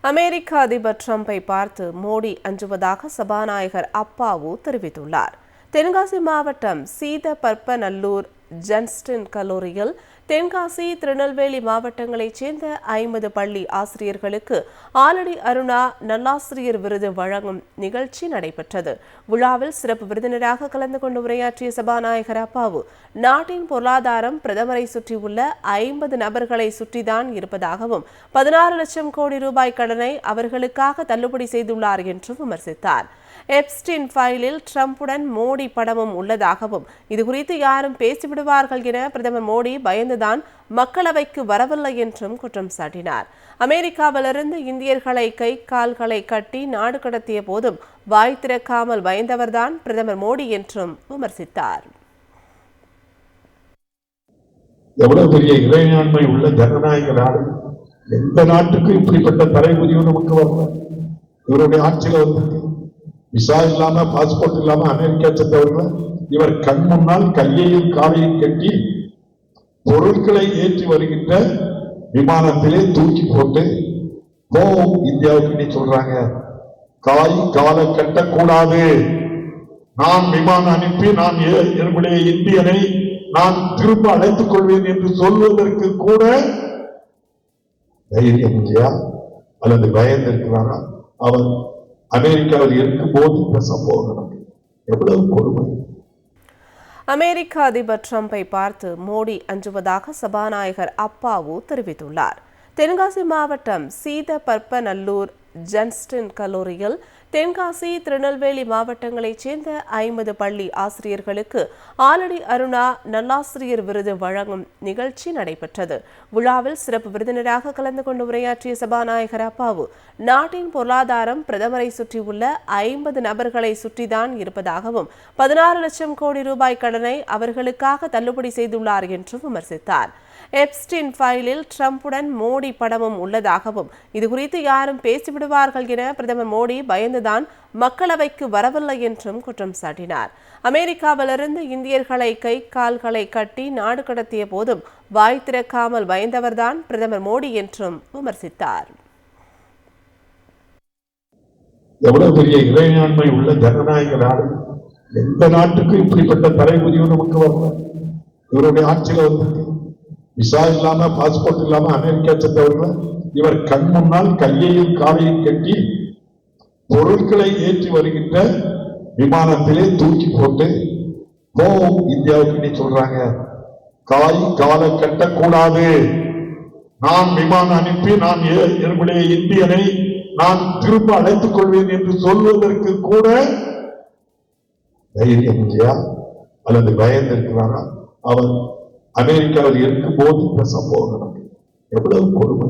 அமெரிக்க அதிபர் ட்ரம்பை பார்த்து மோடி அஞ்சுவதாக சபாநாயகர் அப்பாவு தெரிவித்துள்ளார். தென்காசி மாவட்டம் சீதப்பற்பநல்லூர் ஜன்ஸ்டன் கல்லூரியில் தென்காசி, திருநெல்வேலி மாவட்டங்களைச் சேர்ந்த 50 பள்ளி ஆசிரியர்களுக்கு ஆலடி அருணா நல்லாசிரியர் விருது வழங்கும் நிகழ்ச்சி நடைபெற்றது. விழாவில் சிறப்பு விருந்தினராக கலந்து கொண்டு உரையாற்றிய சபாநாயகர் அப்பாவு, நாட்டின் பொருளாதாரம் பிரதமரை சுற்றியுள்ள 50 நபர்களை சுற்றிதான் இருப்பதாகவும் 16 லட்சம் கோடி ரூபாய் கடனை அவர்களுக்காக தள்ளுபடி செய்துள்ளார் என்றும் விமர்சித்தார். எப்ஸ்டீன் ஃபைலில் ட்ரம்புடன் மோடி படமும் உள்ளதாகவும் இதுகுறித்து யாரும் பேசிவிடுவார்கள் என பிரதமர் மோடி பயந்துதான் மக்களவைக்கு வரவில்லை என்றும் குற்றம் சாட்டினார். அமெரிக்காவிலிருந்து இந்தியர்களை கை கால்களை கட்டி நாடு கடத்திய போதும் வாய் திறக்காமல் பயந்தவர்தான் பிரதமர் மோடி என்றும் விமர்சித்தார். எவ்வளவு பெரிய இறையாண்மை உள்ள ஜனநாயக நாடு, எந்த நாட்டுக்கும் இப்படிப்பட்ட தலைமுறையும் நமக்கு வரல. இவருடைய ஆட்சியில் வந்து விசா இல்லாம, பாஸ்போர்ட் இல்லாம அமெரிக்கா சென்றவர்கள் இவர் கண் முன்னால் கையையும் காலையும் கட்டி பொருட்களை ஏற்றி வருகின்ற விமானத்திலே தூக்கி போட்டு இந்தியாவுக்கு நீ சொல்றாங்க, காய் காலை கட்டக்கூடாது, நான் விமானம் அனுப்பி நான் என்னுடைய இந்தியனை நான் திரும்ப அழைத்துக் கொள்வேன் என்று சொல்வதற்கு கூட தைரியம் இல்லையா அல்லது பயந்திருக்கிறாரா? அவர் அமெரிக்காவில் இருக்கும்போது இந்த சம்பவம் நடக்கும். எவ்வளவு கொடுமை! அமெரிக்க அதிபர் ட்ரம்பை பார்த்து மோடி அஞ்சுவதாக சபாநாயகர் அப்பாவு தெரிவித்துள்ளார். தென்காசி மாவட்டம் சீதப்பற்பநல்லூர் ஜன்ஸ்டன் கல்லூரியில் தென்காசி, திருநெல்வேலி மாவட்டங்களைச் சேர்ந்த 50 பள்ளி ஆசிரியர்களுக்கு ஆலடி அருணா நல்லாசிரியர் விருது வழங்கும் நிகழ்ச்சி நடைபெற்றது. விழாவில் சிறப்பு விருந்தினராக கலந்து கொண்டு உரையாற்றிய சபாநாயகர் அப்பாவு, நாட்டின் பொருளாதாரம் பிரதமரை சுற்றியுள்ள 50 நபர்களை சுற்றிதான் இருப்பதாகவும் 16 லட்சம் கோடி ரூபாய் கடனை அவர்களுக்காக தள்ளுபடி செய்துள்ளார் என்றும் விமர்சித்தார். எப்ஸ்டீன் ஃபைலில் ட்ரம்புடன் மோடி படமும் உள்ளதாகவும் இதுகுறித்து யாரும் பேசிவிடுவார்கள் என பிரதமர் மோடி பயந்துதான் மக்களவைக்கு வரவில்லை என்றும் குற்றம் சாட்டினார். அமெரிக்காவிலிருந்து இந்தியர்களை கை கால்களை கட்டி நாடு கடத்திய போதும் வாய் திறக்காமல் பயந்தவர்தான் பிரதமர் மோடி என்றும் விமர்சித்தார். எவ்வளவு பெரிய இறையாண்மை உள்ள ஜனநாயக நாடு, எந்த நாட்டுக்கும் இப்படிப்பட்ட தலைமுறையும் நமக்கு வரல. இவருடைய ஆட்சியில் வந்து விசா இல்லாம, பாஸ்போர்ட் இல்லாம அமெரிக்கா சென்றவர்கள் இவர் கண் முன்னால் கையையும் காலையும் கட்டி பொருட்களை ஏற்றி வருகின்ற விமானத்திலே தூக்கி போட்டு இந்தியாவுக்கு நீ சொல்றாங்க, காய் காலை கட்டக்கூடாது, நான் விமானம் அனுப்பி நான் என்னுடைய இந்தியனை நான் திரும்ப அழைத்துக் கொள்வேன் என்று சொல்வதற்கு கூட தைரியம் இல்லையா அல்லது பயந்திருக்கிறாரா? அவர் அமெரிக்காவில் இருக்கும்போது இந்த சம்பவம் நடக்கும். எவ்வளவு கொடுமை!